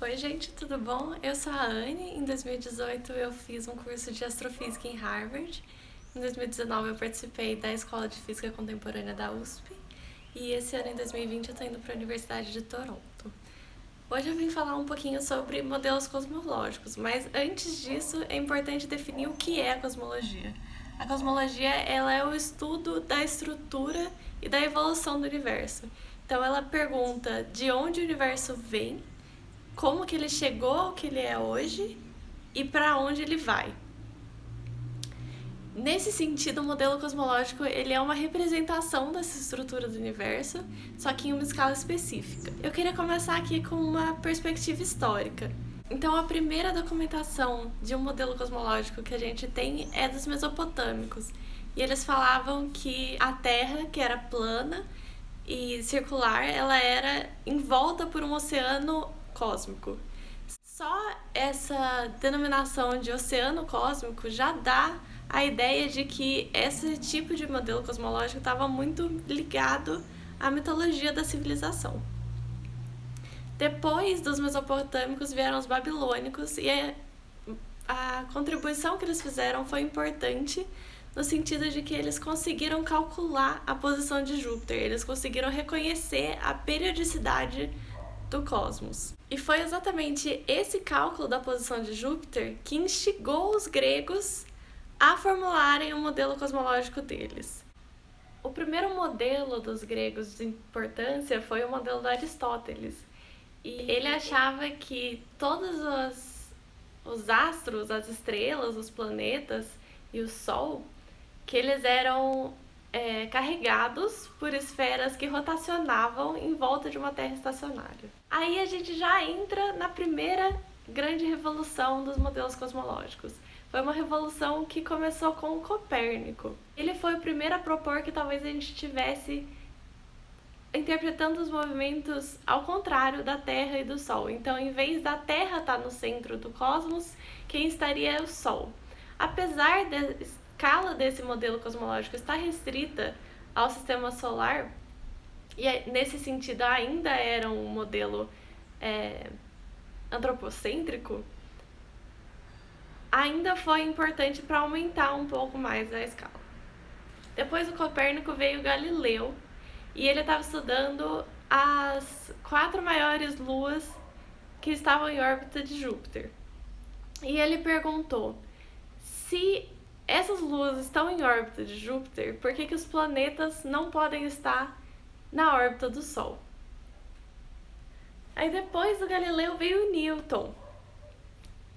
Oi, gente, tudo bom? Eu sou a Anne. Em 2018 eu fiz um curso de astrofísica em Harvard. Em 2019 eu participei da Escola de Física Contemporânea da USP. E esse ano, em 2020, eu estou indo para a Universidade de Toronto. Hoje eu vim falar um pouquinho sobre modelos cosmológicos, mas antes disso é importante definir o que é a cosmologia. A cosmologia ela é o estudo da estrutura e da evolução do universo. Então ela pergunta de onde o universo vem, como que ele chegou ao que ele é hoje e para onde ele vai. Nesse sentido, o modelo cosmológico ele é uma representação dessa estrutura do universo, só que em uma escala específica. Eu queria começar aqui com uma perspectiva histórica. Então, a primeira documentação de um modelo cosmológico que a gente tem é dos mesopotâmicos. E eles falavam que a Terra, que era plana e circular, ela era envolta por um oceano cósmico. Só essa denominação de oceano cósmico já dá a ideia de que esse tipo de modelo cosmológico estava muito ligado à mitologia da civilização. Depois dos mesopotâmicos vieram os babilônicos e a contribuição que eles fizeram foi importante no sentido de que eles conseguiram calcular a posição de Júpiter, eles conseguiram reconhecer a periodicidade do cosmos. E foi exatamente esse cálculo da posição de Júpiter que instigou os gregos a formularem o modelo cosmológico deles. O primeiro modelo dos gregos de importância foi o modelo de Aristóteles. E ele achava que todos os astros, as estrelas, os planetas e o Sol, que eles eram carregados por esferas que rotacionavam em volta de uma Terra estacionária. Aí a gente já entra na primeira grande revolução dos modelos cosmológicos. Foi uma revolução que começou com o Copérnico. Ele foi o primeiro a propor que talvez a gente estivesse interpretando os movimentos ao contrário da Terra e do Sol. Então, em vez da Terra estar no centro do cosmos, quem estaria é o Sol. Apesar da escala desse modelo cosmológico estar restrita ao sistema solar, e nesse sentido ainda era um modelo antropocêntrico, ainda foi importante para aumentar um pouco mais a escala. Depois do Copérnico veio Galileu, e ele estava estudando as 4 maiores luas que estavam em órbita de Júpiter. E ele perguntou, se essas luas estão em órbita de Júpiter, por que os planetas não podem estar na órbita do Sol? Aí depois do Galileu veio o Newton.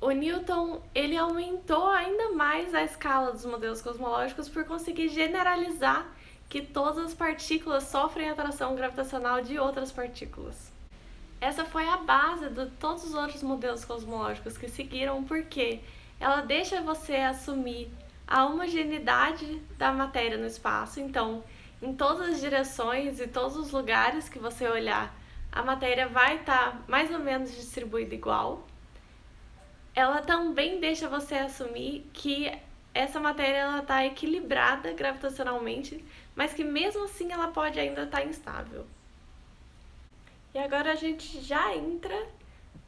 O Newton ele aumentou ainda mais a escala dos modelos cosmológicos por conseguir generalizar que todas as partículas sofrem atração gravitacional de outras partículas. Essa foi a base de todos os outros modelos cosmológicos que seguiram, porque ela deixa você assumir a homogeneidade da matéria no espaço. Então, em todas as direções e todos os lugares que você olhar, a matéria vai estar mais ou menos distribuída igual. Ela também deixa você assumir que essa matéria está equilibrada gravitacionalmente, mas que mesmo assim ela pode ainda estar instável. E agora a gente já entra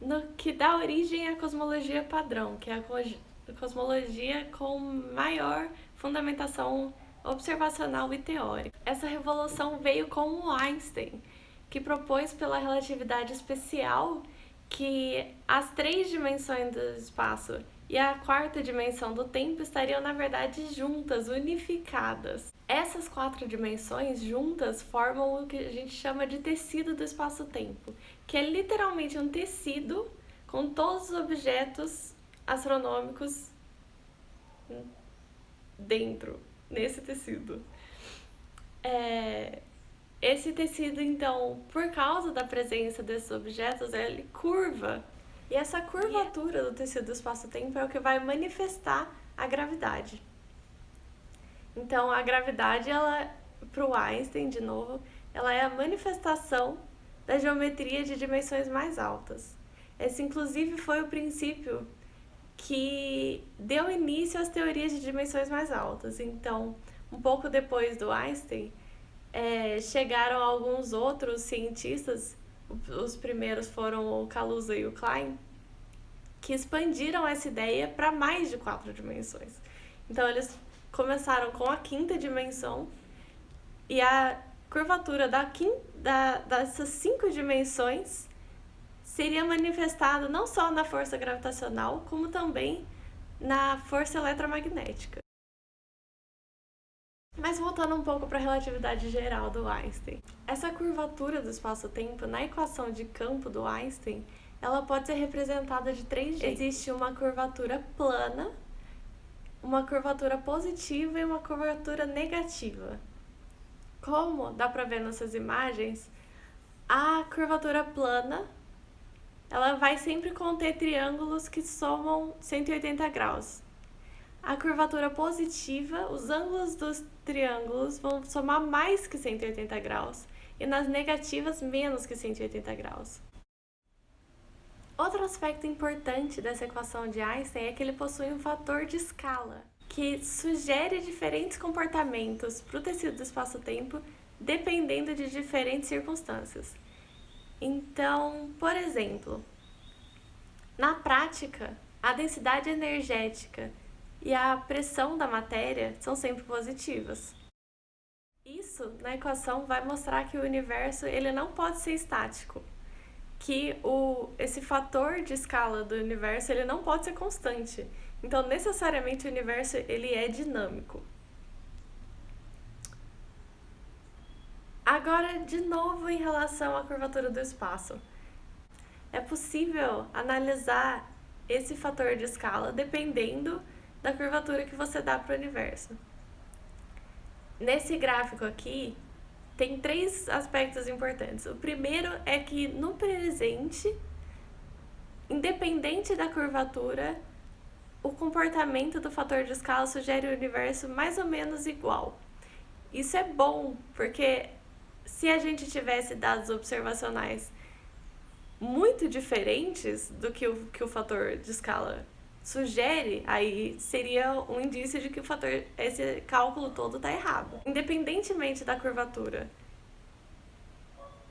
no que dá origem à cosmologia padrão, que é a cosmologia com maior fundamentação observacional e teórica. Essa revolução veio com o Einstein, que propôs pela relatividade especial que as 3 dimensões do espaço e a 4ª dimensão do tempo estariam, na verdade, juntas, unificadas. Essas 4 dimensões juntas formam o que a gente chama de tecido do espaço-tempo, que é literalmente um tecido com todos os objetos astronômicos dentro, nesse tecido. Esse tecido, então, por causa da presença desses objetos, ele curva. E essa curvatura do tecido do espaço-tempo é o que vai manifestar a gravidade. Então, a gravidade, para o Einstein, de novo, ela é a manifestação da geometria de dimensões mais altas. Esse, inclusive, foi o princípio que deu início às teorias de dimensões mais altas. Então, um pouco depois do Einstein, chegaram alguns outros cientistas os primeiros foram o Kaluza e o Klein, que expandiram essa ideia para mais de 4 dimensões. Então eles começaram com a 5ª dimensão e a curvatura dessas 5 dimensões seria manifestada não só na força gravitacional, como também na força eletromagnética. Mas voltando um pouco para a relatividade geral do Einstein. Essa curvatura do espaço-tempo, na equação de campo do Einstein, ela pode ser representada de 3 jeitos. Existe uma curvatura plana, uma curvatura positiva e uma curvatura negativa. Como dá para ver nessas imagens, a curvatura plana, ela vai sempre conter triângulos que somam 180 graus. A curvatura positiva, os ângulos dos triângulos vão somar mais que 180 graus e nas negativas menos que 180 graus. Outro aspecto importante dessa equação de Einstein é que ele possui um fator de escala, que sugere diferentes comportamentos para o tecido do espaço-tempo dependendo de diferentes circunstâncias. Então, por exemplo, na prática, a densidade energética e a pressão da matéria são sempre positivas. Isso, na equação, vai mostrar que o universo ele não pode ser estático, que esse fator de escala do universo ele não pode ser constante. Então, necessariamente, o universo ele é dinâmico. Agora, de novo, em relação à curvatura do espaço. É possível analisar esse fator de escala dependendo da curvatura que você dá para o universo. Nesse gráfico aqui, tem 3 aspectos importantes. O primeiro é que no presente, independente da curvatura, o comportamento do fator de escala sugere o universo mais ou menos igual. Isso é bom, porque se a gente tivesse dados observacionais muito diferentes do que o fator de escala sugere, aí seria um indício de que esse cálculo todo está errado. Independentemente da curvatura,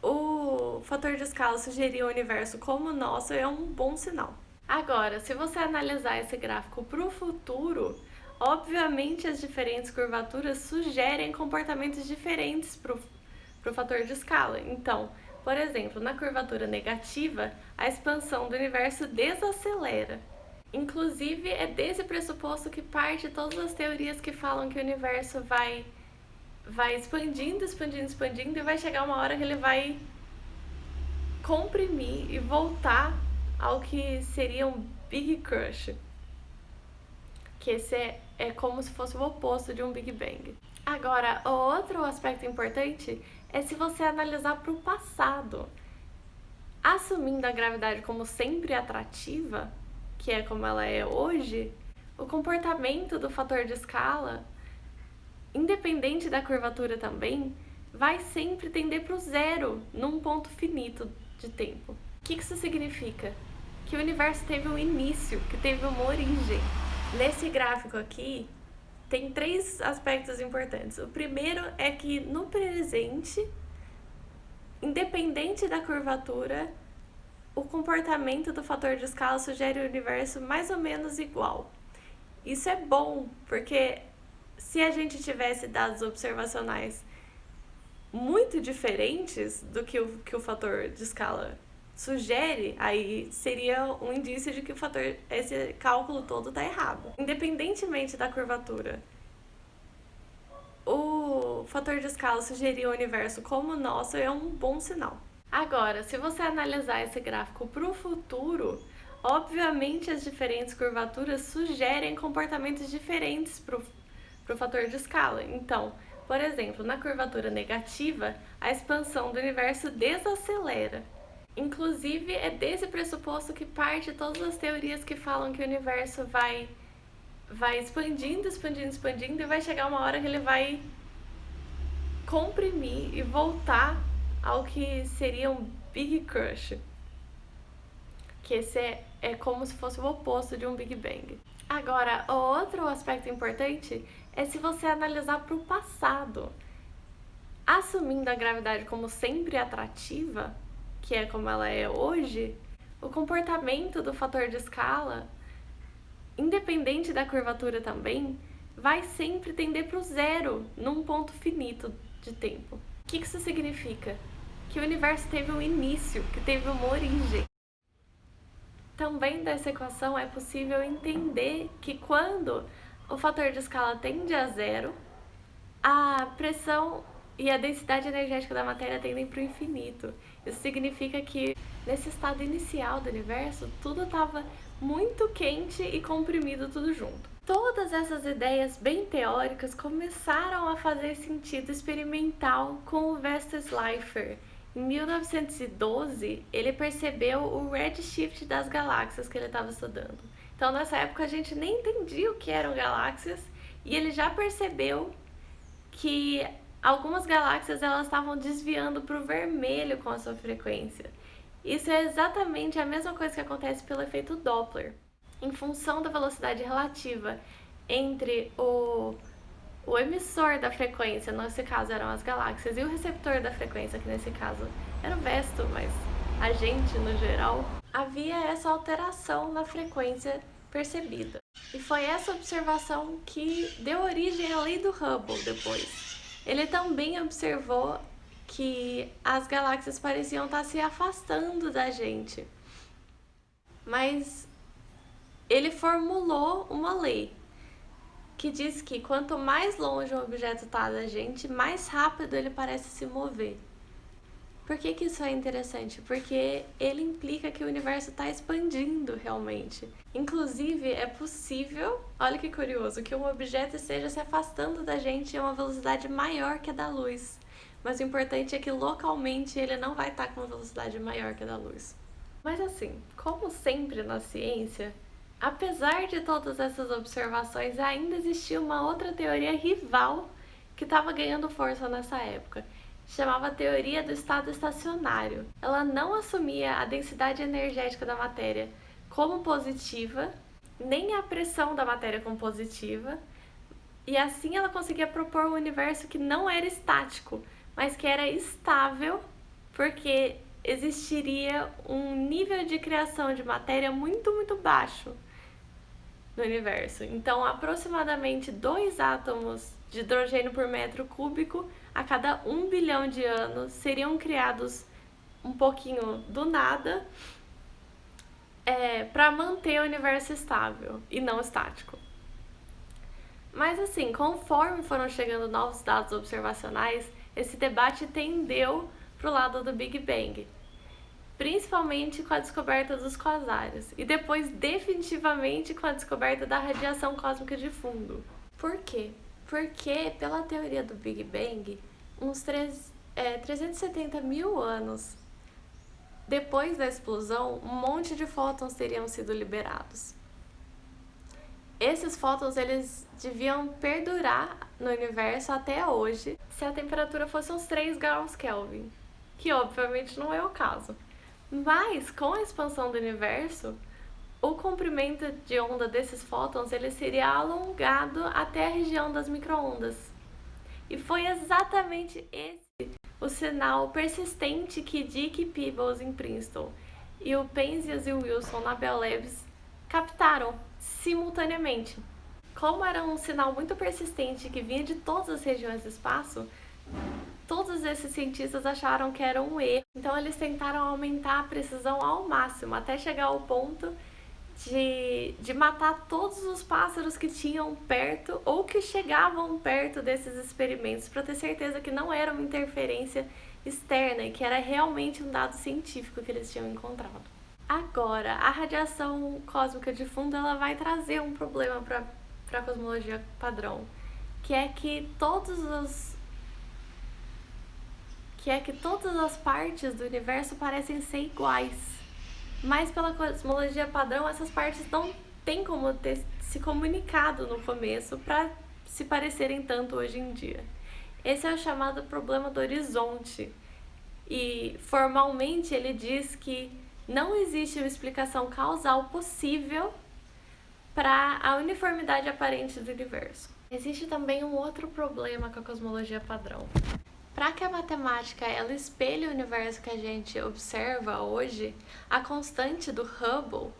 o fator de escala sugerir o universo como o nosso é um bom sinal. Agora, se você analisar esse gráfico para o futuro, obviamente as diferentes curvaturas sugerem comportamentos diferentes para o fator de escala. Então, por exemplo, na curvatura negativa, a expansão do universo desacelera. Inclusive, é desse pressuposto que parte todas as teorias que falam que o universo vai expandindo e vai chegar uma hora que ele vai comprimir e voltar ao que seria um Big Crush. Que esse é como se fosse o oposto de um Big Bang. Agora, o outro aspecto importante é se você analisar para o passado. Assumindo a gravidade como sempre atrativa, que é como ela é hoje, o comportamento do fator de escala, independente da curvatura também, vai sempre tender para o zero num ponto finito de tempo. O que isso significa? Que o universo teve um início, que teve uma origem. Nesse gráfico aqui, tem 3 aspectos importantes. O primeiro é que no presente, independente da curvatura, o comportamento do fator de escala sugere o universo mais ou menos igual. Isso é bom, porque se a gente tivesse dados observacionais muito diferentes do que o fator de escala sugere, aí seria um indício de que esse cálculo todo está errado. Independentemente da curvatura, o fator de escala sugerir o universo como o nosso é um bom sinal. Agora, se você analisar esse gráfico para o futuro, obviamente as diferentes curvaturas sugerem comportamentos diferentes para o fator de escala. Então, por exemplo, na curvatura negativa, a expansão do universo desacelera. Inclusive, é desse pressuposto que parte todas as teorias que falam que o universo vai expandindo e vai chegar uma hora que ele vai comprimir e voltar ao que seria um Big Crush. Que esse é como se fosse o oposto de um Big Bang. Agora, o outro aspecto importante é se você analisar para o passado. Assumindo a gravidade como sempre atrativa, que é como ela é hoje, o comportamento do fator de escala, independente da curvatura também, vai sempre tender para o zero num ponto finito de tempo. O que isso significa? Que o universo teve um início, que teve uma origem. Também dessa equação é possível entender que quando o fator de escala tende a zero, a pressão e a densidade energética da matéria tendem para o infinito. Isso significa que nesse estado inicial do universo, tudo estava muito quente e comprimido tudo junto. Todas essas ideias bem teóricas começaram a fazer sentido experimental com o Vastus Slipher. Em 1912, ele percebeu o redshift das galáxias que ele estava estudando. Então, nessa época, a gente nem entendia o que eram galáxias e ele já percebeu que algumas galáxias elas estavam desviando para o vermelho com a sua frequência. Isso é exatamente a mesma coisa que acontece pelo efeito Doppler. Em função da velocidade relativa entre o emissor da frequência, nesse caso eram as galáxias, e o receptor da frequência, que nesse caso era o Vesto, mas a gente no geral, havia essa alteração na frequência percebida. E foi essa observação que deu origem à lei do Hubble depois. Ele também observou que as galáxias pareciam estar se afastando da gente. Mas ele formulou uma lei que diz que quanto mais longe um objeto está da gente, mais rápido ele parece se mover. Por que isso é interessante? Porque ele implica que o universo está expandindo realmente. Inclusive, é possível, olha que curioso, que um objeto esteja se afastando da gente a uma velocidade maior que a da luz. Mas o importante é que localmente ele não vai estar com uma velocidade maior que a da luz. Mas assim, como sempre na ciência, apesar de todas essas observações, ainda existia uma outra teoria rival que estava ganhando força nessa época. Chamava teoria do estado estacionário. Ela não assumia a densidade energética da matéria como positiva, nem a pressão da matéria como positiva, e assim ela conseguia propor um universo que não era estático, mas que era estável, porque existiria um nível de criação de matéria muito, muito baixo no universo. Então, aproximadamente 2 átomos de hidrogênio por metro cúbico a cada 1 bilhão de anos seriam criados um pouquinho do nada para manter o universo estável e não estático. Mas assim, conforme foram chegando novos dados observacionais, esse debate tendeu para o lado do Big Bang, principalmente com a descoberta dos quasares e depois definitivamente com a descoberta da radiação cósmica de fundo. Por quê? Porque pela teoria do Big Bang, uns 370 mil anos depois da explosão, um monte de fótons teriam sido liberados. Esses fótons eles deviam perdurar no universo até hoje se a temperatura fosse uns 3 graus Kelvin, que obviamente não é o caso. Mas com a expansão do universo, o comprimento de onda desses fótons ele seria alongado até a região das micro-ondas. E foi exatamente esse o sinal persistente que Dick Peebles em Princeton e o Penzias e o Wilson na Bell Labs captaram simultaneamente. Como era um sinal muito persistente que vinha de todas as regiões do espaço, todos esses cientistas acharam que era um erro. Então eles tentaram aumentar a precisão ao máximo, até chegar ao ponto de matar todos os pássaros que tinham perto ou que chegavam perto desses experimentos, para ter certeza que não era uma interferência externa e que era realmente um dado científico que eles tinham encontrado. Agora, a radiação cósmica de fundo ela vai trazer um problema para a cosmologia padrão, que é que todas as partes do universo parecem ser iguais. Mas pela cosmologia padrão, essas partes não têm como ter se comunicado no começo para se parecerem tanto hoje em dia. Esse é o chamado problema do horizonte. E formalmente ele diz que não existe uma explicação causal possível para a uniformidade aparente do universo. Existe também um outro problema com a cosmologia padrão. Para que a matemática ela espelhe o universo que a gente observa hoje, a constante do Hubble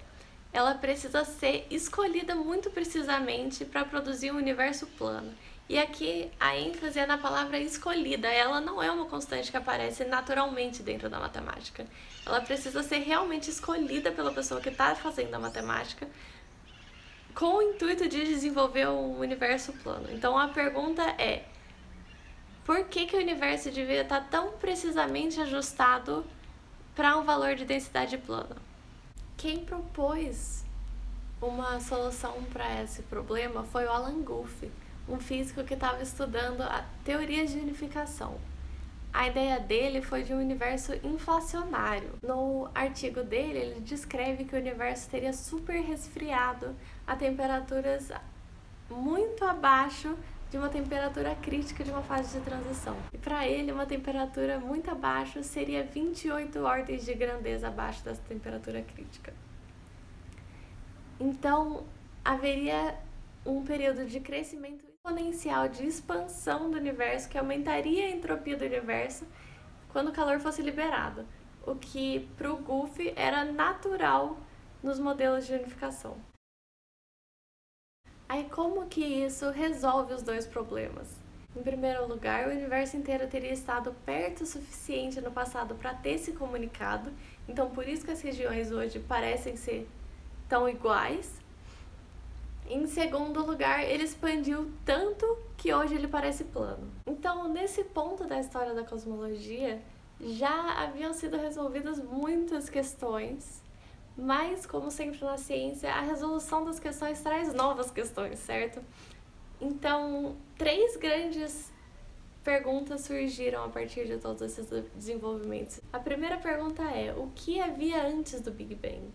ela precisa ser escolhida muito precisamente para produzir um universo plano. E aqui a ênfase é na palavra escolhida, ela não é uma constante que aparece naturalmente dentro da matemática. Ela precisa ser realmente escolhida pela pessoa que está fazendo a matemática com o intuito de desenvolver um universo plano. Então a pergunta é: por que o universo devia estar tão precisamente ajustado para um valor de densidade plana? Quem propôs uma solução para esse problema foi o Alan Guth, um físico que estava estudando a teorias de unificação. A ideia dele foi de um universo inflacionário. No artigo dele, ele descreve que o universo teria super resfriado a temperaturas muito abaixo de uma temperatura crítica de uma fase de transição. E para ele, uma temperatura muito abaixo seria 28 ordens de grandeza abaixo dessa temperatura crítica. Então, haveria um período de crescimento exponencial de expansão do universo que aumentaria a entropia do universo quando o calor fosse liberado, o que para o Guth era natural nos modelos de unificação. Aí como que isso resolve os dois problemas? Em primeiro lugar, o universo inteiro teria estado perto o suficiente no passado para ter se comunicado, então por isso que as regiões hoje parecem ser tão iguais. Em segundo lugar, ele expandiu tanto que hoje ele parece plano. Então, nesse ponto da história da cosmologia, já haviam sido resolvidas muitas questões, mas, como sempre na ciência, a resolução das questões traz novas questões, certo? Então, 3 grandes perguntas surgiram a partir de todos esses desenvolvimentos. A primeira pergunta é: o que havia antes do Big Bang?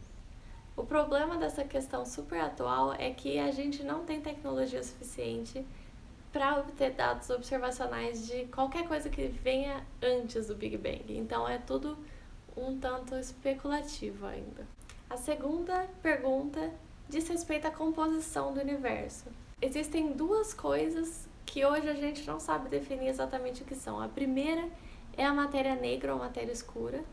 O problema dessa questão super atual é que a gente não tem tecnologia suficiente para obter dados observacionais de qualquer coisa que venha antes do Big Bang. Então é tudo um tanto especulativo ainda. A segunda pergunta diz respeito à composição do universo. Existem 2 coisas que hoje a gente não sabe definir exatamente o que são. A primeira é a matéria negra ou matéria escura.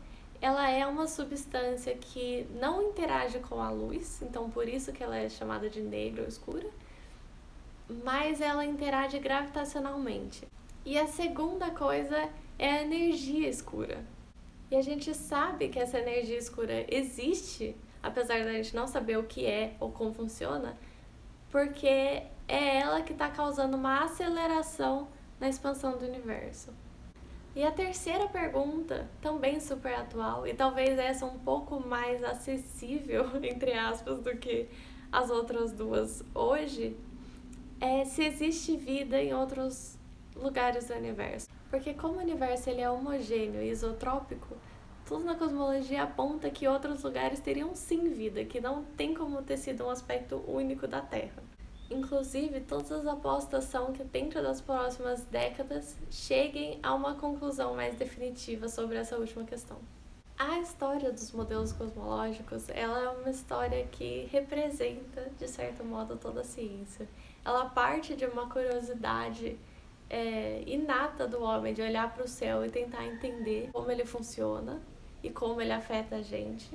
Ela é uma substância que não interage com a luz, então por isso que ela é chamada de negra ou escura, mas ela interage gravitacionalmente. E a segunda coisa é a energia escura. E a gente sabe que essa energia escura existe, apesar da gente não saber o que é ou como funciona, porque é ela que está causando uma aceleração na expansão do universo. E a terceira pergunta, também super atual, e talvez essa um pouco mais acessível, entre aspas, do que as outras 2 hoje, é se existe vida em outros lugares do universo. Porque como o universo ele é homogêneo e isotrópico, tudo na cosmologia aponta que outros lugares teriam sim vida, que não tem como ter sido um aspecto único da Terra. Inclusive, todas as apostas são que dentro das próximas décadas cheguem a uma conclusão mais definitiva sobre essa última questão. A história dos modelos cosmológicos, ela é uma história que representa, de certo modo, toda a ciência. Ela parte de uma curiosidade inata do homem de olhar para o céu e tentar entender como ele funciona e como ele afeta a gente.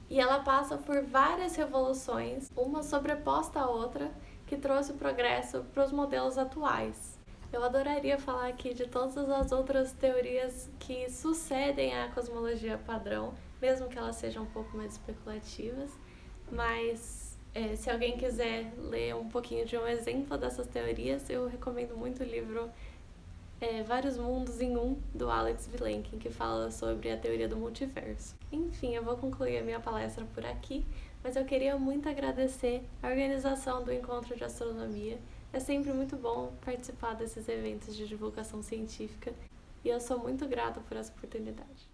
E ela passa por várias revoluções, uma sobreposta à outra, que trouxe o progresso para os modelos atuais. Eu adoraria falar aqui de todas as outras teorias que sucedem à cosmologia padrão, mesmo que elas sejam um pouco mais especulativas, mas se alguém quiser ler um pouquinho de um exemplo dessas teorias, eu recomendo muito o livro Vários Mundos em Um, do Alex Vilenkin, que fala sobre a teoria do multiverso. Enfim, eu vou concluir a minha palestra por aqui, mas eu queria muito agradecer a organização do Encontro de Astronomia. É sempre muito bom participar desses eventos de divulgação científica e eu sou muito grata por essa oportunidade.